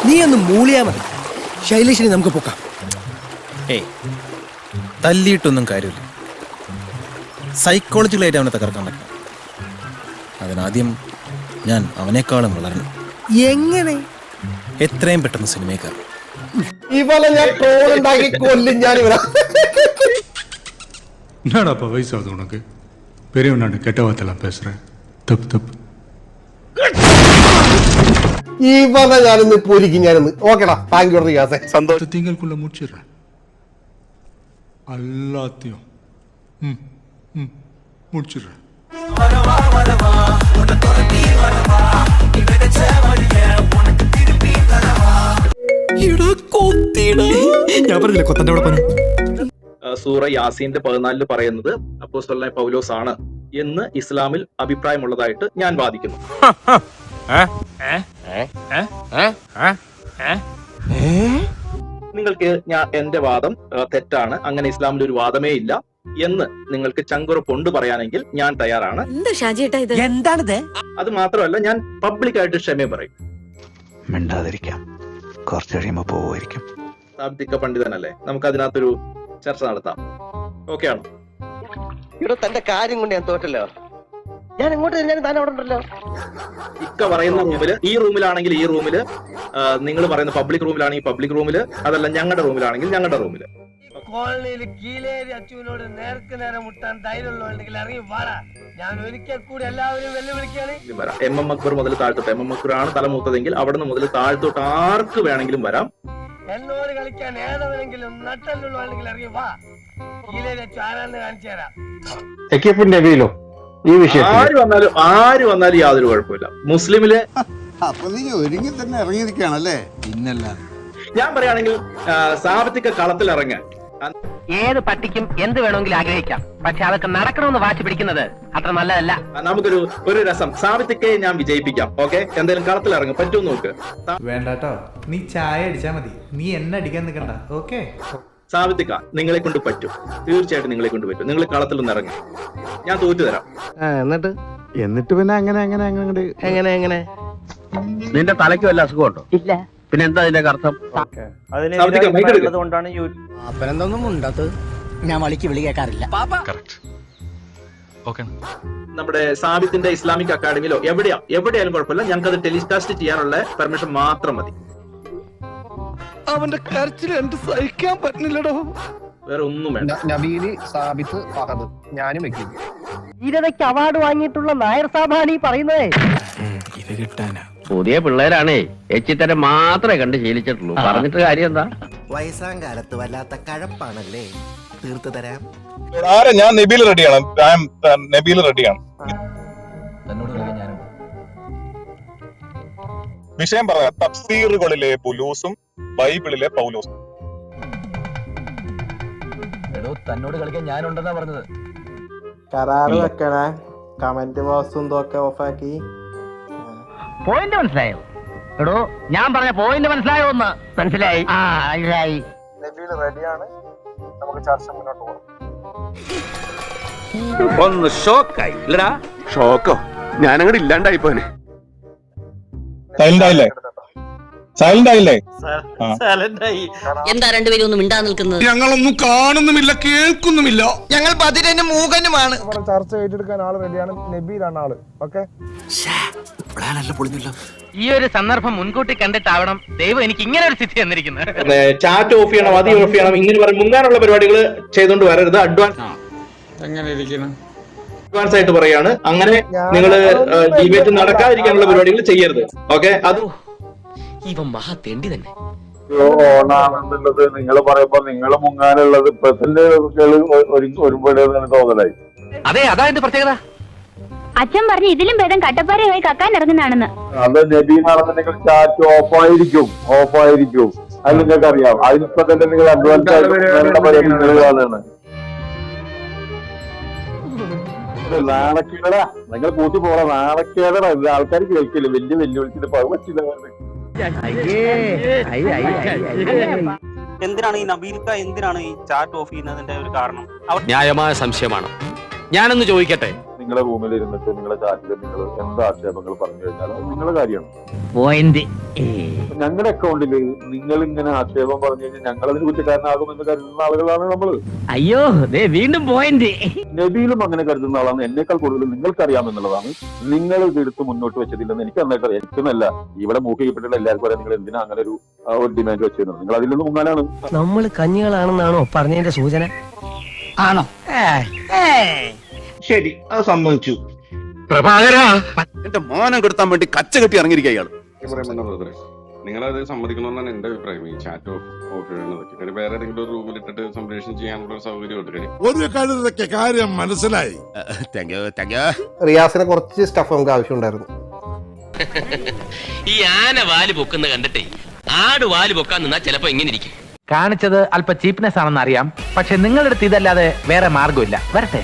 നീ ഒന്ന് മൂളിയാ മതി, ശൈലേഷിനെ നമുക്ക് പൊക്കാം. ഏയ്, തല്ലിയിട്ടൊന്നും കാര്യമില്ല. സൈക്കോളജിക്കലായിട്ട് അവനെ തകർക്കാൻ പറ്റണം. അതിനാദ്യം ഞാൻ അവനേക്കാളും വളരണം. എങ്ങനെ? എത്രയും പെട്ടെന്ന് സിനിമയ്ക്കാർ. ഇവനെ ഞാൻ ട്രോൾ ഉണ്ടാക്കി കൊല്ലും ഞാൻ. என்னடாப்பா வயசாகுது உனக்கு? பெரியவனாண்டு கெட்ட வார்த்தைலாம் பேசுறேன். தப்பு தப்பு. ഇവനെ ഞാനിന്ന് പൊരിക്കും. ഞാനിന്ന് ഓക്കെടാ. താങ്ക് യു റിയാസെ. சந்தோஷ திங்களுக்குள்ள முடிச்சிடுறேன் எல்லாத்தையும். முடிச்சிடுறேன். ഞാൻ പറഞ്ഞില്ല കൊത്തന്റെ അവിടെ പണി. സൂറ യാസീന്റെ 14 പറയുന്നത് അപ്പോസ്തലനായ പൗലോസ് ആണ് എന്ന് ഇസ്ലാമിൽ അഭിപ്രായമുള്ളതായിട്ട് ഞാൻ വാദിക്കുന്നു. നിങ്ങൾക്ക് എന്റെ വാദം തെറ്റാണ്, അങ്ങനെ ഇസ്ലാമിൽ ഒരു വാദമേ ഇല്ല എന്ന് നിങ്ങൾക്ക് ചങ്കുറപ്പുണ്ട് പറയാനെങ്കിൽ ഞാൻ തയ്യാറാണ്. എന്താണിത്? അത് മാത്രമല്ല, ഞാൻ പബ്ലിക്കായിട്ട് ക്ഷമ പറയും. മിണ്ടാതിരിക്കാം, കുറച്ച് കഴിയുമ്പോ പോവായിരിക്കും. സാബ്ദിക്ക പണ്ഡിതനല്ലേ, നമുക്ക് അതിനകത്തൊരു ചർച്ച നടത്താം. ഓക്കെ ആണോ? ഇവിടെ തന്റെ കാര്യം കൊണ്ട് ഞാൻ തോറ്റല്ലോ. ഞാൻ എങ്ങോട്ട് തിരിഞ്ഞാലും താൻ അവിടെ ഉണ്ടല്ലോ. ഇക്ക പറയുന്ന റൂമില്, ഈ റൂമിലാണെങ്കിൽ ഈ റൂമില്, നിങ്ങൾ പറയുന്ന പബ്ലിക് റൂമിലാണെങ്കിൽ പബ്ലിക് റൂമില്, അതല്ല ഞങ്ങളുടെ റൂമിലാണെങ്കിൽ ഞങ്ങളുടെ റൂമില്. കോളനിയിൽ കീലേരി അച്ചുവിനോട് നേർക്ക് നേരെ മുട്ടാൻ ധൈര്യമുള്ളവരുണ്ടെങ്കിൽ ഇറങ്ങി വാടാ. ഞാൻ ഒരിക്കൽ കൂടി എല്ലാവരും വെല്ലുവിളിക്കുകയാണ്. വരാം. എം അക്ബർ മുതൽ താഴ്ത്തോട്ട്, എം അക്ബർ ആണ് തലമൂത്തതെങ്കിൽ അവിടുന്ന് മുതൽ താഴ്ത്തോട്ട് ആർക്ക് വേണമെങ്കിലും വരാം. എന്നോട് കളിക്കാൻ ഏതവനെങ്കിലും നട്ടല്ലുള്ളവരുണ്ടെങ്കിൽ ഇറങ്ങി വാ. കീലേരി അച്ചു ആരാന്ന് കാണിച്ചു തരാം. ഈ വിഷയം ആര് വന്നാലും യാതൊരു കുഴപ്പമില്ല. മുസ്ലിമില് അപ്പൊ നീ ഒരുങ്ങി തന്നെ ഇറങ്ങിയിരിക്കുകയാണല്ലേ? പിന്നല്ല. ഞാൻ പറയുകയാണെങ്കിൽ സാമ്പത്തിക കളത്തിലിറങ്ങാൻ ഏത് പട്ടിക്കും എന്ത് വേണമെങ്കിലും ആഗ്രഹിക്കാം, പക്ഷെ അതൊക്കെ നടക്കണമെന്ന് വാശി പിടിക്കുന്നത് അത്ര നല്ലതല്ല. നമുക്കൊരു രസം, സാമ്പത്തികയെ ഞാൻ വിജയിപ്പിക്കാം. ഓക്കെ, എന്തായാലും കളത്തിലിറങ്ങും, പറ്റും നോക്ക്. വേണ്ടാട്ടോ, നീ ചായ അടിച്ചാ മതി, നീ എന്നെ അടിക്കാൻ നിൽക്കണ്ട. ഓക്കെ, സാമ്പത്തിക നിങ്ങളെ കൊണ്ട് പറ്റും, തീർച്ചയായിട്ടും നിങ്ങളെ കൊണ്ട് പറ്റും. നിങ്ങൾ കളത്തിലൊന്ന് ഇറങ്ങി, ഞാൻ തോറ്റു തരാം. എന്നിട്ട് പിന്നെ അങ്ങനെ അങ്ങനെ അങ്ങനെ എങ്ങനെ എങ്ങനെ നിന്റെ തലയ്ക്ക് വല്ല അസുഖമുണ്ടോ? ഇല്ല. പിന്നെ എന്താ അതിന്റെ അർത്ഥം? കൊണ്ടാണ് അപ്പനെന്തൊന്നും ഉണ്ടാത്തത്. ഞാൻ വളിക്ക് വിളി കേൾക്കാറില്ല. നമ്മുടെ സാബിത്തിന്റെ ഇസ്ലാമിക് അക്കാഡമിയിലോ എവിടെയായാലും കുഴപ്പമില്ല, ഞങ്ങൾക്ക് അത് ടെലികാസ്റ്റ് ചെയ്യാനുള്ള പെർമിഷൻ മാത്രം മതി. അവന്റെ കരച്ചിൽ എന്ത് സഹിക്കാൻ പറ്റുന്നില്ലടോ. വേറെ ഒന്നും വേണ്ട. നബീലി, സാബിത്ത്, ഫഹദ്, ഞാനും വെക്കും. ധീരതയ്ക്ക് അവാർഡ് വാങ്ങിയിട്ടുള്ള നായർ സാബാണ് ഈ പറയുന്നതേ. ഇത് കിട്ടാനാ പുതിയ പിള്ളേരാണേ, എച്ചിത്തരം മാത്രമേ കണ്ട് ശീലിച്ചിട്ടുള്ളൂ. പറഞ്ഞിട്ട് കാര്യം എന്താ? വയസ്സാം കാലത്ത് വല്ലാത്ത കഴപ്പാണല്ലേ. തീർത്തു തരാം. ഞാൻ നബീൽ റെഡിയാണ്. നബീൽ റെഡിയാണ്. വിഷയം പറയാം. തഫ്സീറുകളിലെ ബുലൂസും ബൈബിളിലെ പൗലോസും. തന്നോട് കളിക്കാൻ ഞാനുണ്ടെന്നാ പറഞ്ഞത്. കരാറ് വെക്കണേ. കമന്റ് ബോക്സും ഇതൊക്കെ ഓഫാക്കി. പോയിന്റ് മനസ്സിലായോ? എടോ, ഞാൻ പറഞ്ഞ പോയിന്റ് മനസ്സിലായോ? ഒന്ന് മനസ്സിലായി. നബീൽ റെഡിയാണ്. നമുക്ക് ചർച്ച മുന്നോട്ട് പോകാം. ഒന്ന് ഷോക്കായി ഇല്ലടാ. ഷോക്കോ? ഞാനങ്ങോട്ട് ഇല്ലാണ്ടായി പോനെ. സൈലന്റ് ആയില്ലേ? എന്താ രണ്ടുപേരും ഒന്നും മിണ്ടാ നിൽക്കുന്നത്? ഞങ്ങളൊന്നും കാണുന്നുമില്ല, കേൾക്കുന്നുമില്ല. ഞങ്ങൾ ബദിരനും മൂകനുമാണ്. ചർച്ച ഏറ്റെടുക്കാൻ ആള് റെഡിയാണ്. നബീലാണ് ആള്. ഓക്കെ, ഈ ഒരു സന്ദർഭം മുൻകൂട്ടി കണ്ടിട്ടാവണം ദൈവം എനിക്ക് ഇങ്ങനെ ഒരു സ്ഥിതി തന്നിരിക്കുന്നത്. ചാറ്റ് ഓഫ് ചെയ്യണം, അത് ഓഫ് ചെയ്യണം, ഇങ്ങനെ പറയും. മുങ്ങാനുള്ള പരിപാടികൾ ചെയ്തുകൊണ്ട് വരരുത്. അഡ്വാൻസ് ആയിട്ട് പറയാണ്. അങ്ങനെ നിങ്ങൾ ഡിബേറ്റ് നടക്കാതിരിക്കാനുള്ള പരിപാടികൾ ചെയ്യരുത്. ഓക്കെ, അത് ഇവൻ മഹാ തെണ്ടി തന്നെ. ഓണാണെന്നുള്ളത് നിങ്ങൾ പറയുമ്പോ നിങ്ങൾ മുങ്ങാനുള്ളത് പ്രസന്റ് ഒരുപാട് തോന്നലായി. അതെ, അതാ എന്റെ പ്രത്യേകത. അച്ഛൻ പറഞ്ഞു ഇതിലും ഭേദം കട്ടപ്പാറയായി കക്കാൻ ഇറങ്ങുന്നതാണെന്ന്. അത് നബീനാണെന്നുണ്ടെങ്കിൽ ചാറ്റ് ഓഫായിരിക്കും. അത് നിങ്ങൾക്ക് അറിയാം. അതിനിപ്പോ തന്നെ നിങ്ങൾ അഡ്വാൻസ് ആയിട്ട് നാണക്കേടാ. നിങ്ങൾ കൂട്ടി പോകണം. നാണക്കേടാ. ആൾക്കാർ കേൾക്കില്ല. വലിയ വെല്ലുവിളിച്ചിട്ട് പറ്റില്ല. എന്തിനാണ് ഈ നബീൽക്ക എന്തിനാണ് ഈ ചാറ്റ് ഓഫ് ചെയ്യുന്നതിന്റെ ഒരു കാരണം? ന്യായമായ സംശയമാണ്. ഞാനൊന്ന് ചോദിക്കട്ടെ, നിങ്ങളെ റൂമിൽ ഇരുന്നിട്ട് നിങ്ങളെ ചാറ്റിൽ നിങ്ങൾ എന്ത് ആക്ഷേപങ്ങൾ പറഞ്ഞു കഴിഞ്ഞാൽ അത് നിങ്ങളുടെ കാര്യമാണ്. പോയിന്റ് ഞങ്ങളുടെ അക്കൗണ്ടിൽ നിങ്ങൾ ഇങ്ങനെ ആക്ഷേപം പറഞ്ഞു കഴിഞ്ഞാൽ ഞങ്ങൾ അതിന് കുറ്റക്കാരനാകുമെന്ന് കരുതുന്ന ആളുകളാണ് നമ്മൾ. അയ്യോ വീണ്ടും പോയിന്റ്. നബിയിലും അങ്ങനെ കരുതുന്ന ആളാണ്. എന്നേക്കാൾ കൂടുതൽ നിങ്ങൾക്കറിയാമെന്നുള്ളതാണ്. നിങ്ങൾ ഇത് എടുത്ത് മുന്നോട്ട് വെച്ചതില്ലെന്ന് എനിക്ക് നന്നായിട്ട് അറിയാം. എനിക്കൊന്നല്ല, ഇവിടെ മൂക്ക് ചെയ്യപ്പെട്ടുള്ള എല്ലാവർക്കും അറിയാം നിങ്ങൾ എന്തിനാ അങ്ങനെ ഒരു ഡിമാൻഡ് വെച്ചിരുന്നത്. നിങ്ങൾ അതിൽ നിന്ന് മുങ്ങാനാണ്. നമ്മൾ കഞ്ഞികളാണെന്നാണോ പറഞ്ഞതിന്റെ സൂചന? ആണോ? ശരി, അത് സമ്മതിച്ചു. എന്റെ മാനം കെടുത്താൻ വേണ്ടി കച്ച കെട്ടി ഇറങ്ങിയിരിക്കുക ഇയാള്. നിങ്ങളത് സമ്മതിക്കണമെന്നാണ് എന്റെ അഭിപ്രായം. ഈ ചാറ്റ് ഓഫ് ചെയ്യണതൊക്കെ വേറെ ഏതെങ്കിലും ഒരു റൂമിലിട്ടിട്ട് സംപ്രേഷണം ചെയ്യാനുള്ള ഒരു സൗകര്യം ഒരു കാര്യം മനസ്സിലായി. റിയാസിനെ കുറച്ച് സ്റ്റഫ് നമുക്ക് ആവശ്യമുണ്ടായിരുന്നു. ഈ ആന വാല് പൊക്കുന്ന കണ്ടിട്ടേ ആട് വാല് പൊക്കാൻ നിന്നാ ചിലപ്പോ ഇങ്ങനെ ഇരിക്കും. കാണിച്ചത് അല്പ ചീപ്നെസ് ആണെന്ന് അറിയാം, പക്ഷെ നിങ്ങളുടെ അടുത്ത് ഇതല്ലാതെ വേറെ മാർഗമില്ല. വരട്ടെ.